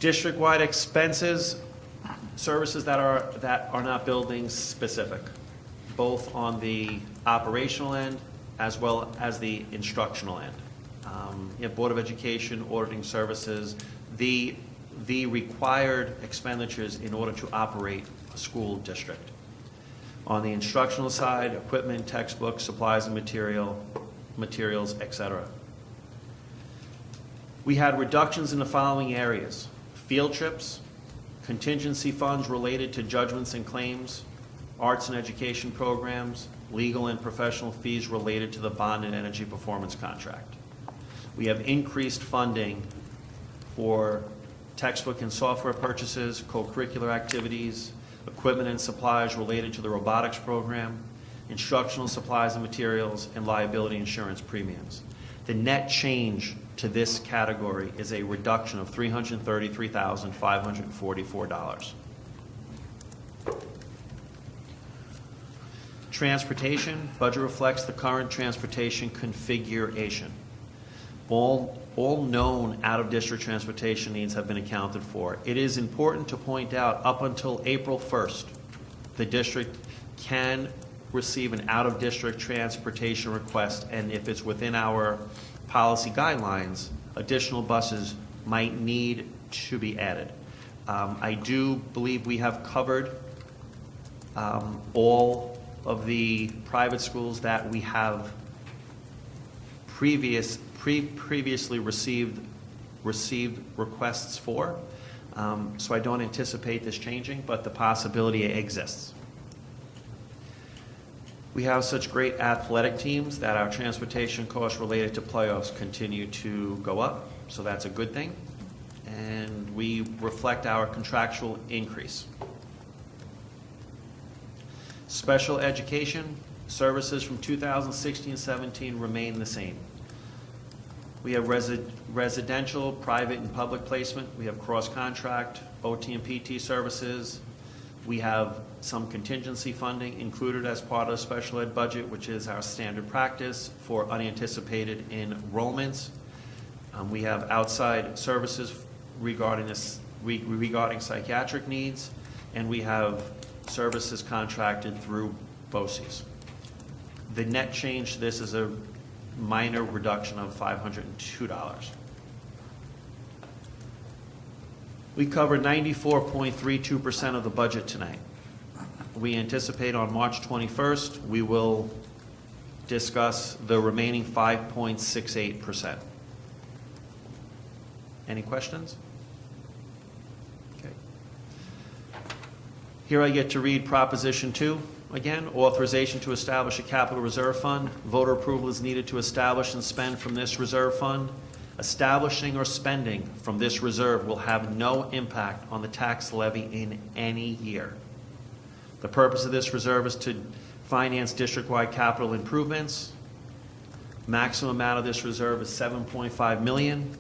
District-wide expenses, services that are not building specific, both on the operational end as well as the instructional end. You have Board of Education, auditing services, the required expenditures in order to operate a school district. On the instructional side, equipment, textbooks, supplies and materials, etc. We had reductions in the following areas: field trips, contingency funds related to judgments and claims, arts and education programs, legal and professional fees related to the bond and energy performance contract. We have increased funding for textbook and software purchases, co-curricular activities, equipment and supplies related to the robotics program, instructional supplies and materials, and liability insurance premiums. The net change to this category is a reduction of $333,544. Transportation, budget reflects the current transportation configuration. All known out-of-district transportation needs have been accounted for. It is important to point out, up until April 1st, the district can receive an out-of-district transportation request, and if it's within our policy guidelines, additional buses might need to be added. I do believe we have covered all of the private schools that we have previously received requests for. So I don't anticipate this changing, but the possibility exists. We have such great athletic teams that our transportation costs related to playoffs continue to go up, so that's a good thing. And we reflect our contractual increase. Special education services from 2016-17 remain the same. We have residential, private, and public placement. We have cross-contract, OT and PT services. We have some contingency funding included as part of the special ed budget, which is our standard practice for unanticipated enrollments. We have outside services regarding psychiatric needs, and we have services contracted through BOCES. The net change to this is a minor reduction of $502. We covered 94.32% of the budget tonight. We anticipate on March 21st, we will discuss the remaining 5.68%. Any questions? Okay. Here I get to read Proposition 2. Again, authorization to establish a capital reserve fund. Voter approval is needed to establish and spend from this reserve fund. Establishing or spending from this reserve will have no impact on the tax levy in any year. The purpose of this reserve is to finance district-wide capital improvements. Maximum amount of this reserve is $7.5 million.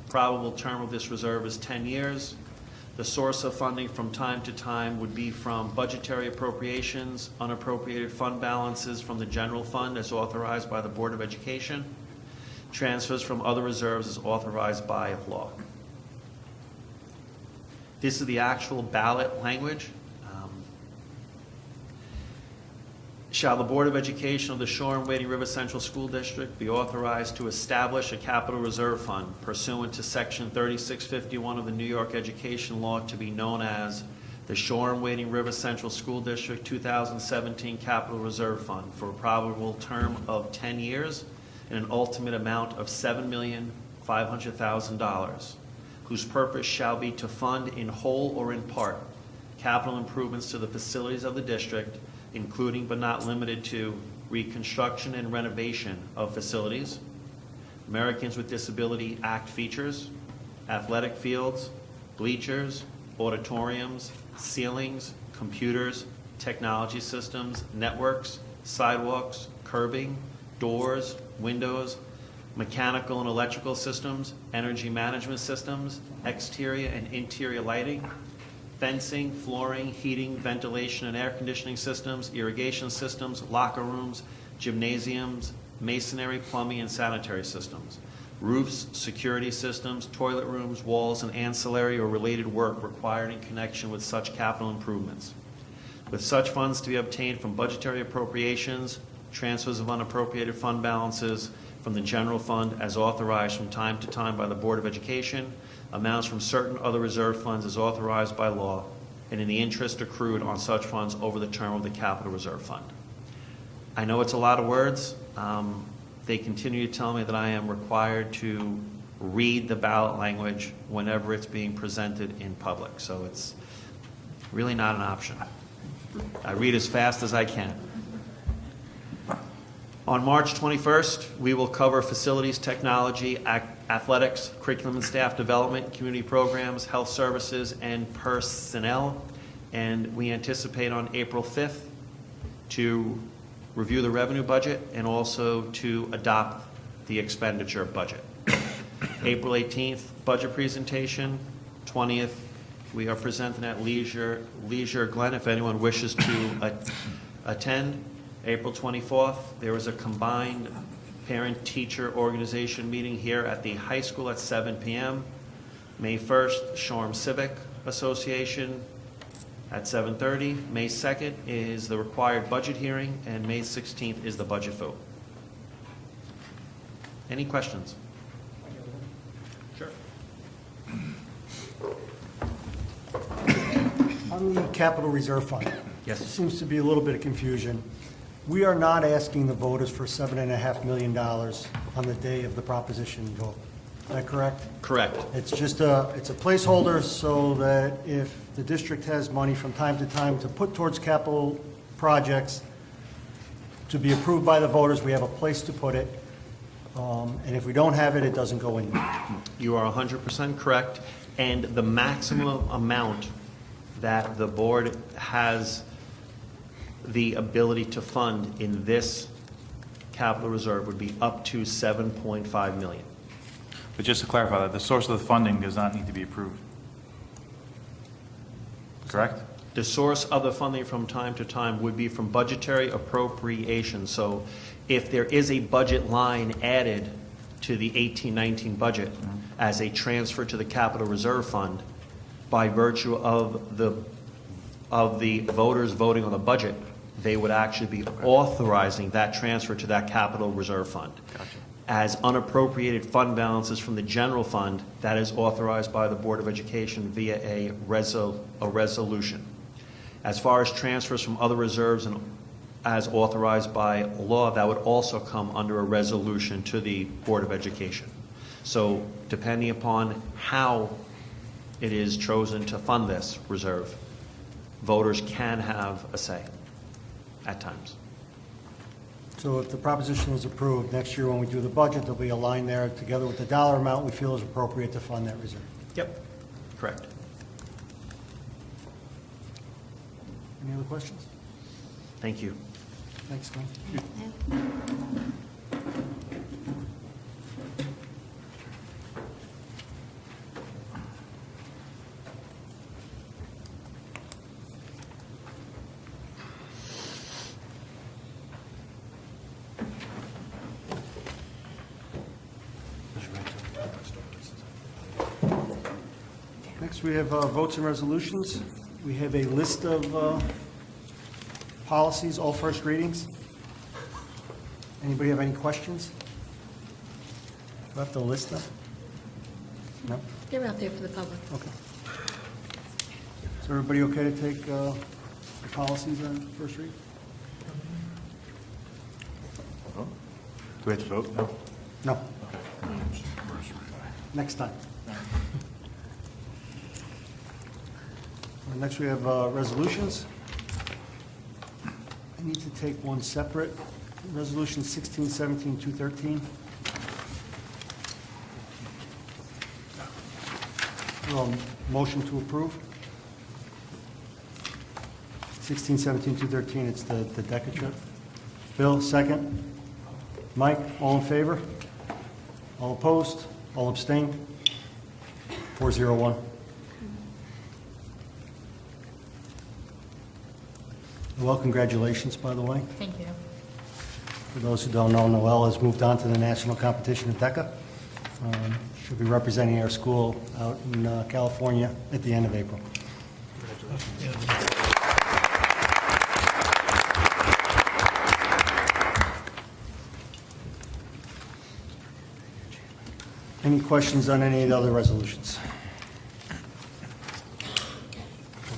Probable term of this reserve is 10 years. The source of funding from time to time would be from budgetary appropriations, unappropriated fund balances from the general fund as authorized by the Board of Education, transfers from other reserves as authorized by law. This is the actual ballot language. Shall the Board of Education of the Shoreham-Wading River Central School District be authorized to establish a capital reserve fund pursuant to Section 3651 of the New York Education Law to be known as the Shoreham-Wading River Central School District 2017 Capital Reserve Fund for a probable term of 10 years and an ultimate amount of $7,500,000, whose purpose shall be to fund in whole or in part capital improvements to the facilities of the district, including but not limited to reconstruction and renovation of facilities, Americans with Disability Act features, athletic fields, bleachers, auditoriums, ceilings, computers, technology systems, networks, sidewalks, curbing, doors, windows, mechanical and electrical systems, energy management systems, exterior and interior lighting, fencing, flooring, heating, ventilation and air conditioning systems, irrigation systems, locker rooms, gymnasiums, masonry, plumbing, and sanitary systems. roofs, security systems, toilet rooms, walls, and ancillary or related work required in connection with such capital improvements. With such funds to be obtained from budgetary appropriations, transfers of unappropriated fund balances from the general fund as authorized from time to time by the Board of Education, amounts from certain other reserve funds as authorized by law, and in the interest accrued on such funds over the term of the capital reserve fund. I know it's a lot of words. They continue to tell me that I am required to read the ballot language whenever it's being presented in public, so it's really not an option. I read as fast as I can. On March 21st, we will cover facilities, technology, athletics, curriculum and staff development, community programs, health services, and personnel. And we anticipate on April 5th to review the revenue budget and also to adopt the expenditure budget. April 18th, budget presentation. 20th, we are presenting at Leisure Glen if anyone wishes to attend. April 24th, there is a combined parent-teacher organization meeting here at the high school at 7 p.m. May 1st, Shoreham Civic Association at 7:30. May 2nd is the required budget hearing, and May 16th is the budget vote. Any questions? Sure. On the capital reserve fund. Yes. There seems to be a little bit of confusion. We are not asking the voters for $7.5 million on the day of the proposition vote. Is that correct? Correct. It's just it's a placeholder so that if the district has money from time to time to put towards capital projects to be approved by the voters, we have a place to put it. And if we don't have it, it doesn't go in there. You are 100% correct. And the maximum amount that the board has the ability to fund in this capital reserve would be up to $7.5 million. But just to clarify that, the source of the funding does not need to be approved. Correct? The source of the funding from time to time would be from budgetary appropriation. So if there is a budget line added to the 18-19 budget as a transfer to the capital reserve fund, by virtue of the voters voting on the budget, they would actually be authorizing that transfer to that capital reserve fund. Gotcha. As unappropriated fund balances from the general fund, that is authorized by the Board of Education via a resolution. As far as transfers from other reserves and as authorized by law, that would also come under a resolution to the Board of Education. So depending upon how it is chosen to fund this reserve, voters can have a say at times. So if the proposition is approved, next year when we do the budget, there'll be a line there together with the dollar amount we feel is appropriate to fund that reserve. Yep, correct. Any other questions? Thank you. Thanks, Glenn. Next, we have votes and resolutions. We have a list of policies, all first readings. Anybody have any questions? Do I have to list them? No? They're out there for the public. Okay. Is everybody okay to take the policies on first read? Do we have to vote? No. No. Next time. Next, we have resolutions. I need to take one separate. Resolution 1617-213. Motion to approve. 1617-213, it's the DECA trip. Bill, second. Mike, all in favor? All opposed? All abstained? 401. Well, congratulations, by the way. Thank you. For those who don't know, Noel has moved on to the national competition at DECA. She'll be representing our school out in California at the end of April. Any questions on any of the other resolutions?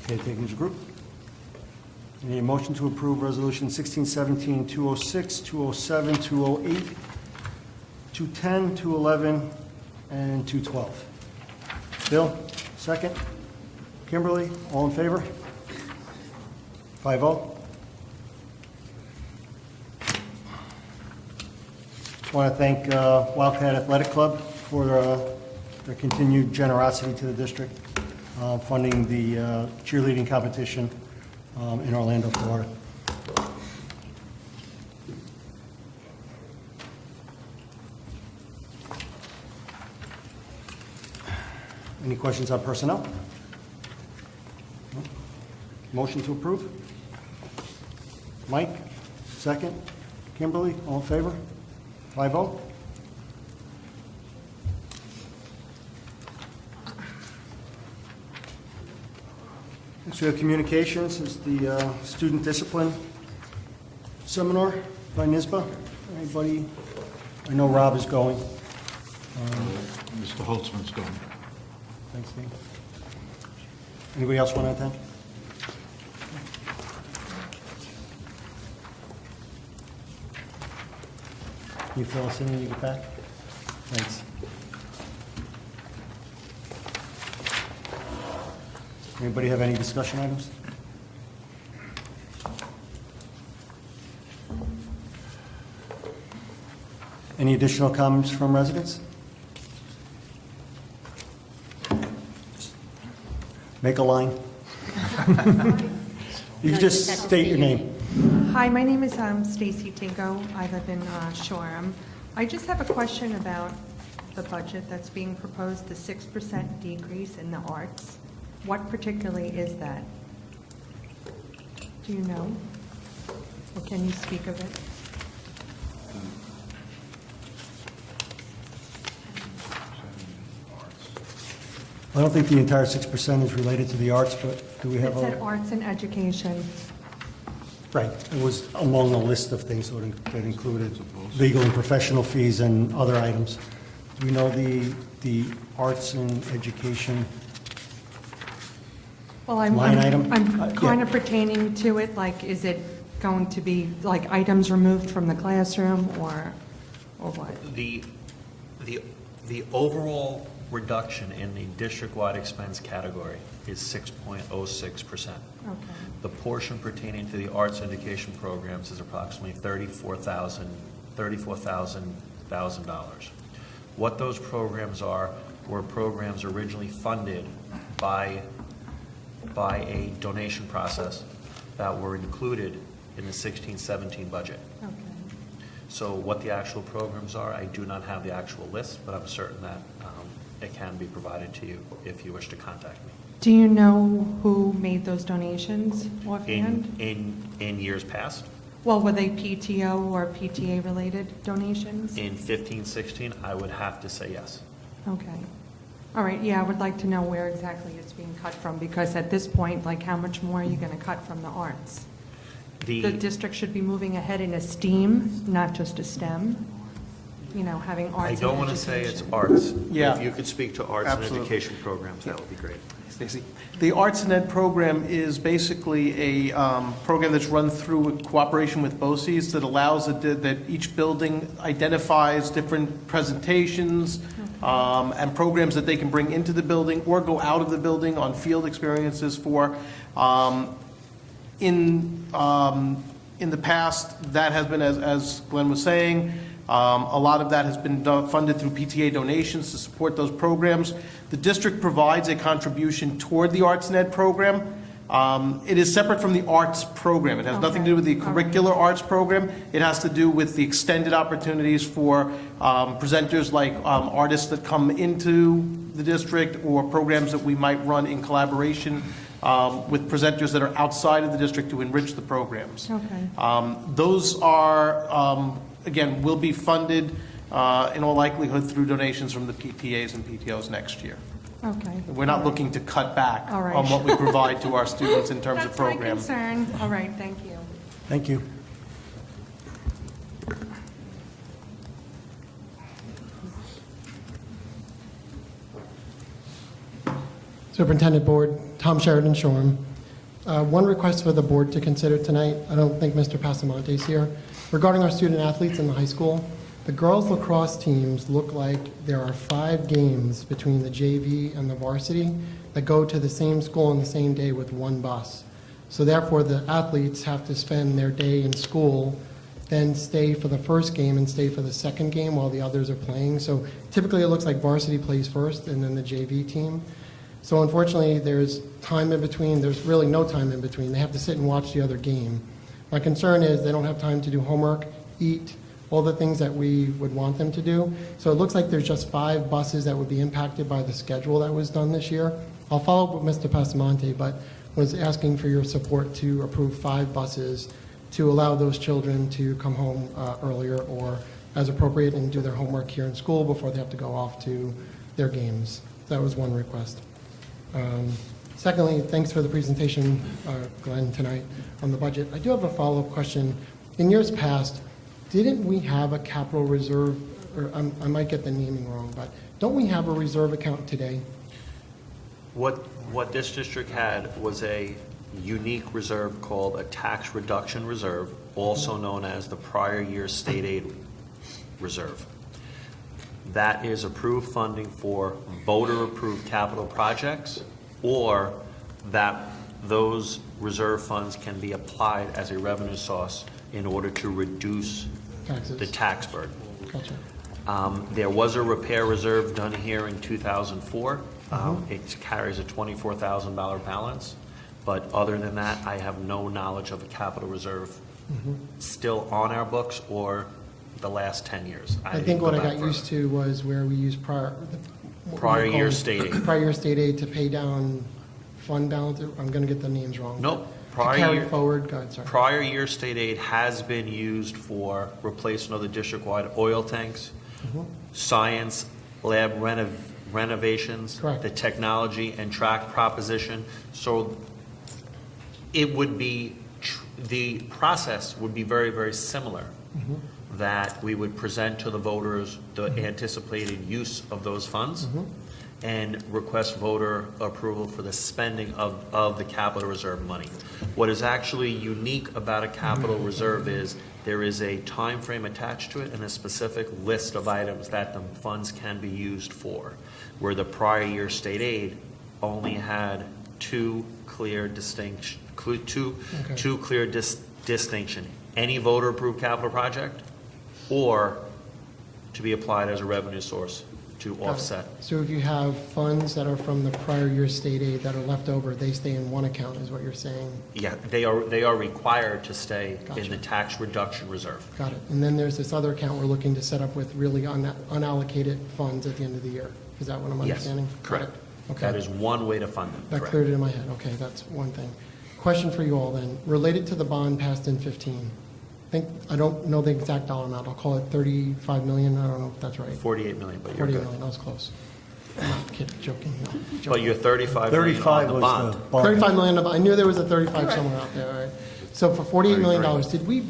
Okay, taking as a group. Any motion to approve Resolution 1617, 206, 207, 208, 210, 211, and 212? Bill, second. Kimberly, all in favor? 5-0. Just want to thank Wildcat Athletic Club for their continued generosity to the district, funding the cheerleading competition in Orlando, Florida. Any questions on personnel? No? Motion to approve? Mike, second. Kimberly, all in favor? 5-0. Next, we have communications. Is the student discipline seminar by NISBA. Anybody? I know Rob is going. Mr. Holtzman's going. Thanks, Dean. Anybody else want to attend? Can you fill us in when you get back? Thanks. Anybody have any discussion items? Any additional comments from residents? Make a line. You can just state your name. Hi, my name is Stacy Tinko. I live in Shoreham. I just have a question about the budget that's being proposed, the 6% decrease in the arts. What particularly is that? Do you know? Or can you speak of it? I don't think the entire 6% is related to the arts, but do we have It said a... arts and education. Right, it was among a list of things that included legal and professional fees and other items. Do we know the arts and education Well, I'm line item? I'm kind Yeah. of pertaining to it, like, is it going to be, like, items removed from the classroom, or what? The overall reduction in the district-wide expense category is 6.06%. Okay. The portion pertaining to the arts education programs is approximately $34,000. What those programs are were programs originally funded by a donation process that were included in the 16-17 budget. Okay. So what the actual programs are, I do not have the actual list, but I'm certain that it can be provided to you if you wish to contact me. Do you know who made those donations offhand? In years past, Well, were they PTO or PTA-related donations? in 15-16, I would have to say yes. Okay. All right, yeah, I would like to know where exactly it's being cut from, because at this point, like, how much more are you going to cut from the arts? The district should be moving ahead in a STEAM, not just a STEM, you know, having arts I and don't want to say it's education. arts. Yeah. If you could speak to arts and Absolutely. education programs, that would be great. Stacy. The Arts and Ed program is basically a program that's run through cooperation with BOCES that allows that each building identifies different presentations and programs that they can bring into the building or go out of the building on field experiences for. In the past, that has been, as Glenn was saying, a lot of that has been funded through PTA donations to support those programs. The district provides a contribution toward the Arts and Ed program. It is separate from the arts program. It has nothing to do with the curricular arts program. It has to do with the extended opportunities for presenters like artists that come into the district, or programs that we might run in collaboration with presenters that are outside of the district to enrich the programs. Okay. Those are, again, will be funded in all likelihood through donations from the PTAs and PTOs next year. Okay. We're not looking to cut back All right. on what we provide to our students in terms of That's my program. concern. All right, thank you. Thank you. Superintendent Board, Tom Sheridan, Shoreham. One request for the board to consider tonight, I don't think Mr. Passamonte is here, regarding our student athletes in the high school. The girls lacrosse teams look like there are 5 games between the JV and the varsity that go to the same school on the same day with one bus. So therefore, the athletes have to spend their day in school, then stay for the first game and stay for the second game while the others are playing. So typically, it looks like varsity plays first and then the JV team. So unfortunately, there's time in between. There's really no time in between. They have to sit and watch the other game. My concern is they don't have time to do homework, eat, all the things that we would want them to do. So it looks like there's just 5 buses that would be impacted by the schedule that was done this year. I'll follow up with Mr. Passamonte, but was asking for your support to approve 5 buses to allow those children to come home earlier or as appropriate and do their homework here in school before they have to go off to their games. That was one request. Secondly, thanks for the presentation, Glenn, tonight on the budget. I do have a follow-up question. In years past, didn't we have a capital reserve, or I might get the naming wrong, but don't we have a reserve account today? What this district had was a unique reserve called a tax reduction reserve, also known as the prior year state aid reserve. That is approved funding for voter-approved capital projects, or that those reserve funds can be applied as a revenue source in order to reduce Taxes. the tax burden. Gotcha. There was a repair reserve done here in 2004. It carries a $24,000 balance, but other than that, I have no knowledge of a capital reserve still on our books or the last 10 years. I think what I got used to was where we used prior Year state aid. prior year state aid to pay down fund balance. I'm going to get the names wrong. Nope. To Prior carry year- forward, go ahead, sorry. Prior year state aid has been used for replacement of the district-wide oil tanks, science lab renovations, Correct. the technology and track proposition. So it would be, the process would be very, very similar, that we would present to the voters the anticipated use of those funds and request voter approval for the spending of the capital reserve money. What is actually unique about a capital reserve is there is a time frame attached to it and a specific list of items that the funds can be used for, where the prior year state aid only had two clear distinction. Any voter-approved capital project, or to be applied as a revenue source to Got it. offset. So if you have funds that are from the prior year state aid that are left over, they stay in one account, is what you're saying? Yeah, they are required to stay in Gotcha. the tax reduction reserve. Got it. And then there's this other account we're looking to set up with really unallocated funds at the end of the year. Is that what I'm Yes, understanding? Got correct. it. Okay. That is one way to fund them, That correct. cleared it in my head. Okay, that's one thing. Question for you all then. Related to the bond passed in 15, I don't know the exact dollar amount. I'll call it 35 million. I don't know if that's right. 48 million, but you're 48 good. million, I was close. I'm not kidding, joking. No, joking. But you're 35 million on 35 the was bond. the bond. 35 million, I knew there was a 35 somewhere out there, all right? So for $48 million, did we,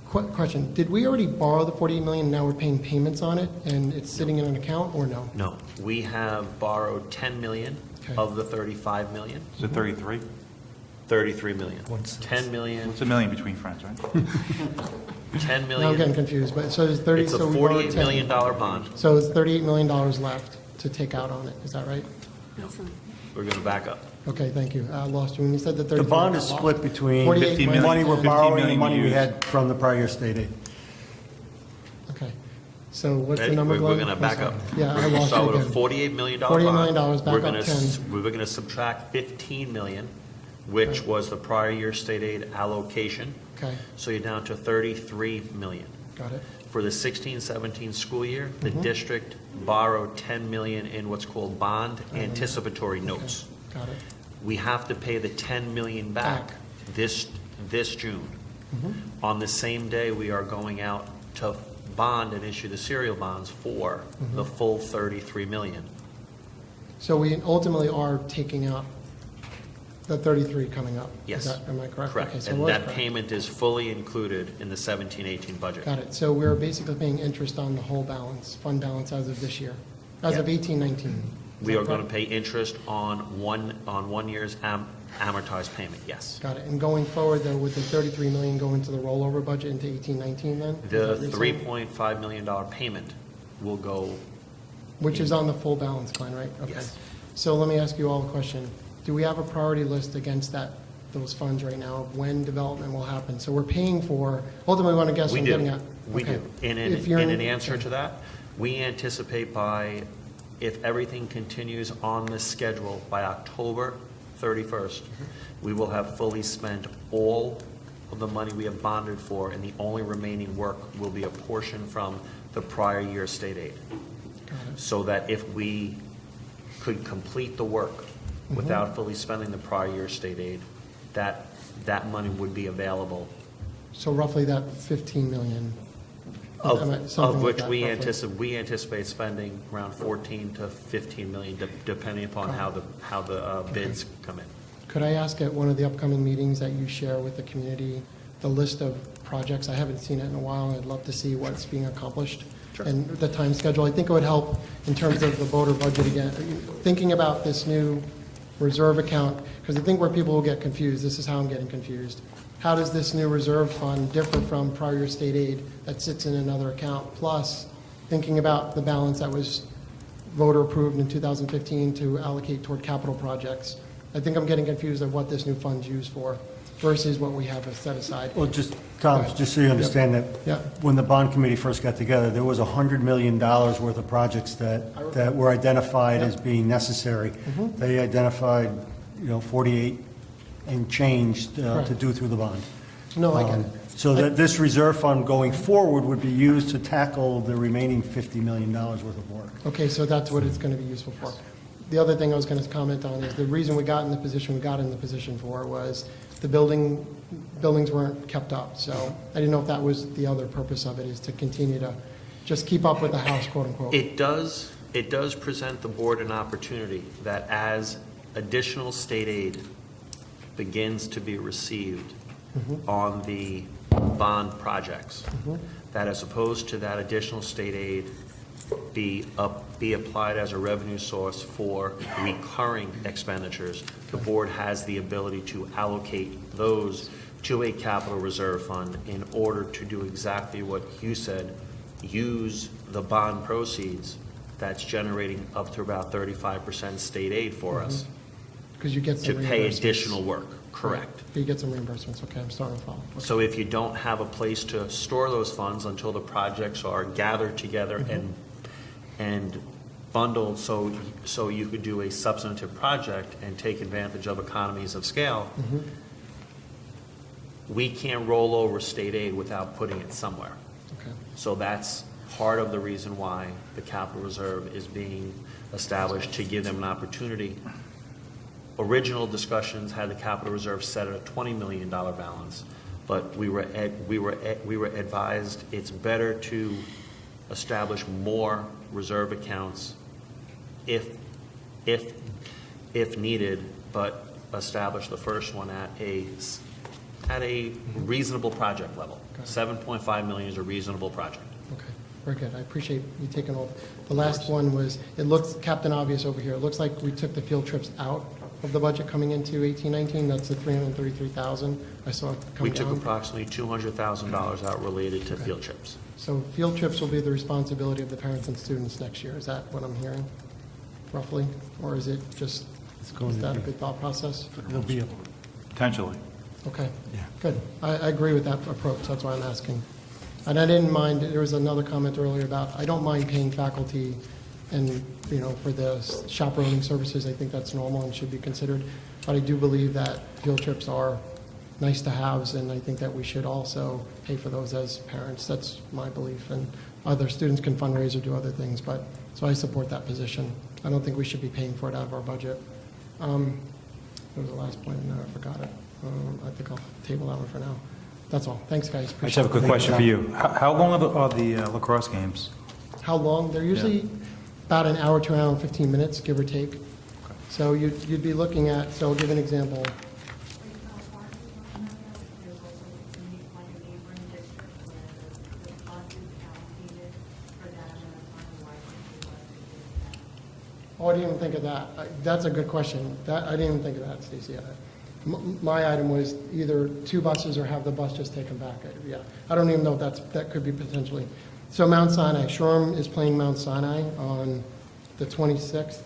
question, did we already borrow the 48 million, now we're paying payments on it, and it's sitting in an account, or no? No, we have borrowed 10 million Okay. of the 35 million, Is it 33? 33 million. 1/6. 10 million, It's a million between friends, right? 10 Now I'm getting million. confused, but so there's 30, It's a so we borrowed $48 10. million bond. So it's $38 million left to take out on it, is that right? We're going to back up. Okay, thank you. I lost you when you said the 33. The bond is split between 48 50 million. money we're 50 borrowing million and money we used. had from the prior year state aid. Okay. So what's the Ready? number, We're Glenn? going to I'm back sorry. up. Yeah, I We're going to lost start you with a again. $48 million bond. $48 million, back We're up gonna 10. We're going to subtract 15 million, which was the prior year state aid allocation. Okay, So you're down to 33 million. got it. For the 16-17 school year, the Mm-hmm. district borrowed 10 million in what's called bond anticipatory notes. Got it. We have to pay the 10 million back this June. On the same day, we are going out to bond and issue the serial bonds for the full 33 million. So we ultimately are taking out the 33 coming up? Yes. Am I correct? Correct. Okay, so it And was that correct. payment is fully included in the 17-18 budget. Got it. So we're basically paying interest on the whole balance, fund balance as of this year, as of Yeah. 18-19? We are going to pay interest on one year's amortized payment, yes. Got it. And going forward, though, would the 33 million go into the rollover budget into 18-19 then? Is The that what you're saying? $3.5 million payment will go, Which is on the full balance, Glenn, right? Okay. Yes. So let me ask you all a question. Do we have a priority list against those funds right now of when development will happen? So we're paying for, ultimately, we want to guess we I'm do, getting at. we Okay. do. In If you're an answer to that, we anticipate if everything continues on this schedule, by October 31st, we will have fully spent all of the money we have bonded for, and the only remaining work will be a portion from the prior year state aid. Got it. So that if we could complete the work without fully spending the prior year state aid, that money would be available, So roughly that 15 million. Something of like which that, we roughly. anticipate spending around 14 to 15 million, depending upon how the bids come in. Could I ask at one of the upcoming meetings that you share with the community, the list of projects? I haven't seen it in a while, and I'd love to see what's being accomplished. Sure. And the time schedule. I think it would help in terms of the voter budget again. Thinking about this new reserve account, because I think where people will get confused, this is how I'm getting confused. How does this new reserve fund differ from prior year state aid that sits in another account? Plus, thinking about the balance that was voter approved in 2015 to allocate toward capital projects. I think I'm getting confused of what this new fund's used for versus what we have set aside. Well, Tom, just so you understand that, Yeah. when the bond committee first got together, there was $100 million worth of projects that were identified as being necessary. They identified, 48 and change to Correct. do through the bond. No, I get it. So that this reserve fund going forward would be used to tackle the remaining $50 million worth of work. Okay, so that's what it's going to be useful for. The other thing I was going to comment on is the reason we got in the position we got in the position for was the buildings weren't kept up. So I didn't know if that was the other purpose of it, is to continue to just keep up with the house, quote unquote. It does present the board an opportunity that as additional state aid begins to be received on the bond projects, that as opposed to that additional state aid be applied as a revenue source for recurring expenditures, the board has the ability to allocate those to a capital reserve fund in order to do exactly what you said, use the bond proceeds that's generating up to about 35% state aid for us Because you get to some pay reimbursements. additional work. Correct. You get some reimbursements. Okay, I'm starting to follow. So if you don't have a place to store those funds until the projects are gathered together and bundled, so you could do a substantive project and take advantage of economies of scale, we can't roll over state aid without putting it somewhere. Okay. So that's part of the reason why the capital reserve is being established, to give them an opportunity. Original discussions had the capital reserve set at a $20 million balance, but we were advised it's better to establish more reserve accounts if needed, but establish the first one at a reasonable project level. 7.5 million is a reasonable project. Okay, very good. I appreciate you taking all. The last one was, it looks, Captain Obvious over here, it looks like we took the field trips out of the budget coming into 18-19. That's the 333,000 I saw We coming took down. approximately $200,000 out related to field trips. So field trips will be the responsibility of the parents and students next year. Is that what I'm hearing, roughly? Or is it just, is that a good thought process? It'll be Potentially. Okay, good. I agree with that approach. That's why I'm asking. And I didn't mind, there was another comment earlier about, I don't mind paying faculty and, for the chaperoning services. I think that's normal and should be considered. But I do believe that field trips are nice to haves, and I think that we should also pay for those as parents. That's my belief. And other students can fundraise or do other things, so I support that position. I don't think we should be paying for it out of our budget. There was the last point, and I forgot it. I think I'll table that one for now. That's all. Thanks, guys. I just Appreciate have a quick question for you. How long are the lacrosse games? it. How long? They're usually about an hour to an hour and 15 minutes, give or take. So you'd be looking at, so I'll give an example. Oh, I didn't even think of that. That's a good question. I didn't even think of that, Stacy. My item was either 2 buses or have the bus just take them back. Yeah, I don't even know if that could be potentially. So Mount Sinai, Shoreham is playing Mount Sinai on the 26th,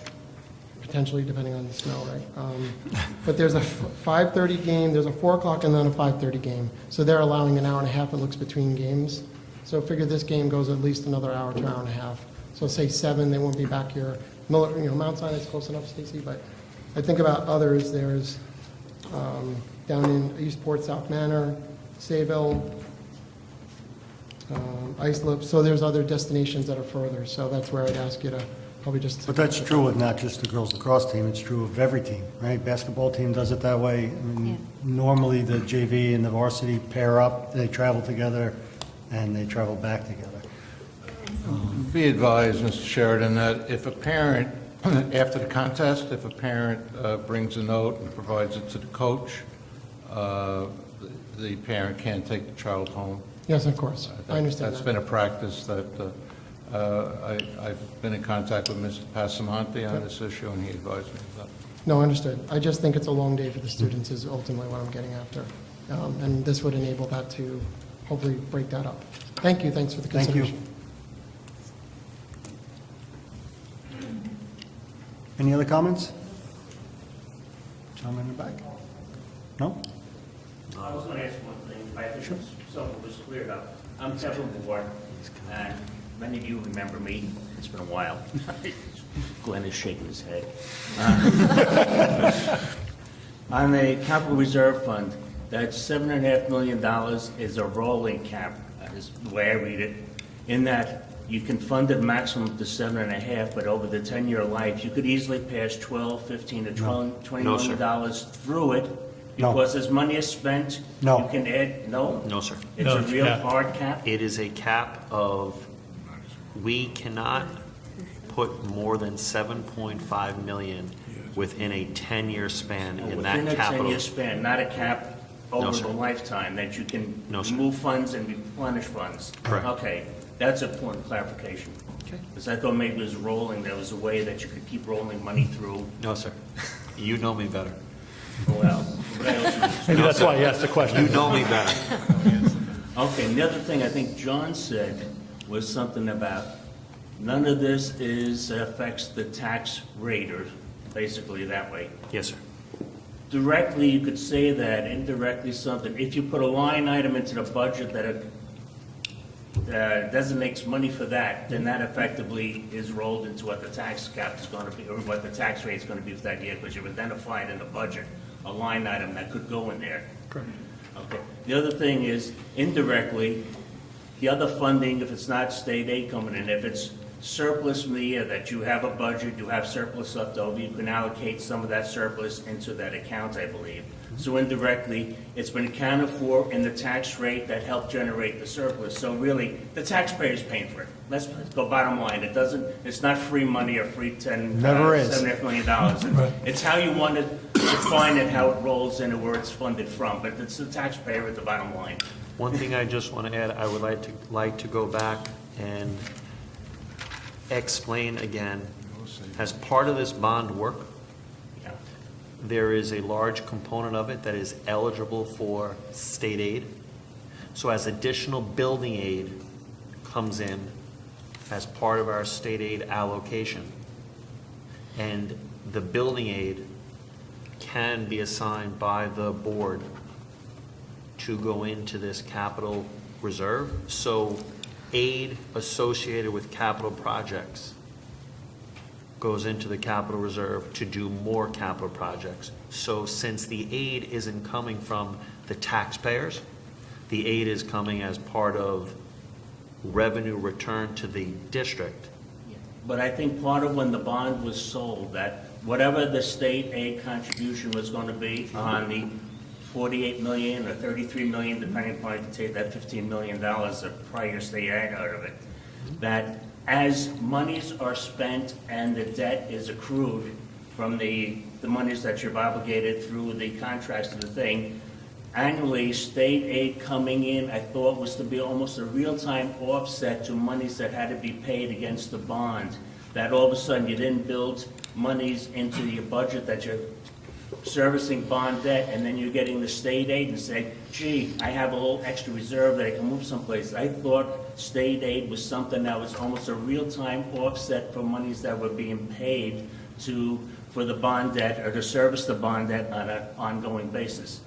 potentially depending on the snow, right? But there's a 5:30 game, there's a 4 o'clock and then a 5:30 game. So they're allowing an hour and a half, it looks, between games. So figure this game goes at least another hour to hour and a half. So say 7, they won't be back here. Mount Sinai is close enough, Stacy, but I think about others. There's down in Eastport, South Manor, Sayville, Islip. So there's other destinations that are further. So that's where I'd ask you to probably just. But that's true with not just the girls lacrosse team, it's true of every team, right? Basketball team does it that way. I mean, normally the JV and the varsity pair up, they travel together, and they travel back together. Be advised, Mr. Sheridan, that if a parent, after the contest, if a parent brings a note and provides it to the coach, the parent can't take the child home. Yes, of course. I understand That's that. been a practice that I've been in contact with Mr. Passamonte on this issue, and he advised me of that. No, understood. I just think it's a long day for the students is ultimately what I'm getting after. And this would enable that to hopefully break that up. Thank you. Thanks for the Thank you. consideration. Any other comments? Gentleman in the back? No? I was going to ask one thing. I think something was cleared up. I'm Kevin Ward, and many of you remember me. It's been a while. Glenn is shaking his head. On the capital reserve fund, that $7.5 million is a rolling cap, is the way I read it, in that you can fund it maximum to 7.5, but over the 10-year life, you could easily pass 12, 15 to $20 No, sir. million through it, No. because as money is spent, No. you can add, no? No, sir. It's a real hard cap? It is a cap of, we cannot put more than 7.5 million within a 10-year span in that Within a capital. 10-year span, not a cap No, over sir. the lifetime, that you can No, sir. remove funds and replenish funds? Correct. Okay, that's an important clarification. Okay. Because I thought maybe it was rolling, there was a way that you could keep rolling money through. No, sir. You know me better. Well, what else? Maybe that's why he asked the question. You know me better. Okay, and the other thing I think John said was something about, none of this affects the tax rate, or basically that way. Yes, sir. Directly, you could say that, indirectly something. If you put a line item into the budget that designates money for that, then that effectively is rolled into what the tax cap is going to be, or what the tax rate is going to be for that year, because you've identified in the budget a line item that could go in there. Correct. Okay. The other thing is, indirectly, the other funding, if it's not state aid coming in, if it's surplus from the year that you have a budget, you have surplus left over, you can allocate some of that surplus into that account, I believe. So indirectly, it's been accounted for in the tax rate that helped generate the surplus. So really, the taxpayer's paying for it. Let's go bottom line. It's not free money or free Never is. $7.5 million. It's how you want to define it, how it rolls in, and where it's funded from. But it's the taxpayer at the bottom line. One thing I just want to add, I would like to go back and explain again, as part of this bond work, Yeah. there is a large component of it that is eligible for state aid. So as additional building aid comes in as part of our state aid allocation, and the building aid can be assigned by the board to go into this capital reserve. So aid associated with capital projects goes into the capital reserve to do more capital projects. So since the aid isn't coming from the taxpayers, the aid is coming as part of revenue return to the district. But I think part of when the bond was sold, that whatever the state aid contribution was going to be on the $48 million or $33 million, depending upon if you take that $15 million of prior state aid out of it, that as monies are spent and the debt is accrued from the monies that you've obligated through the contracts to the thing, annually, state aid coming in, I thought was to be almost a real-time offset to monies that had to be paid against the bond. That all of a sudden you didn't build monies into your budget that you're servicing bond debt, and then you're getting the state aid and say, gee, I have a little extra reserve that I can move someplace. I thought state aid was something that was almost a real-time offset for monies that were being paid for the bond debt or to service the bond debt on an ongoing basis.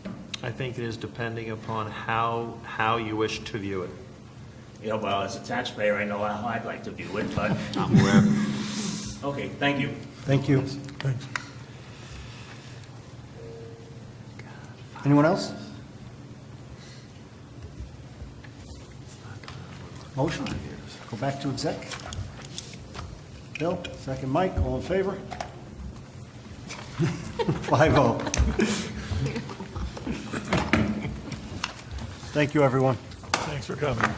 I think it is depending upon how you wish to view it. Yeah, well, as a taxpayer, I know how I'd like to view it, but, I'm aware. okay, thank you. Thank you. Anyone else? Motion? Go back to exec. Bill, second Mike, all in favor? 5-0. Thank you, everyone. Thanks for coming.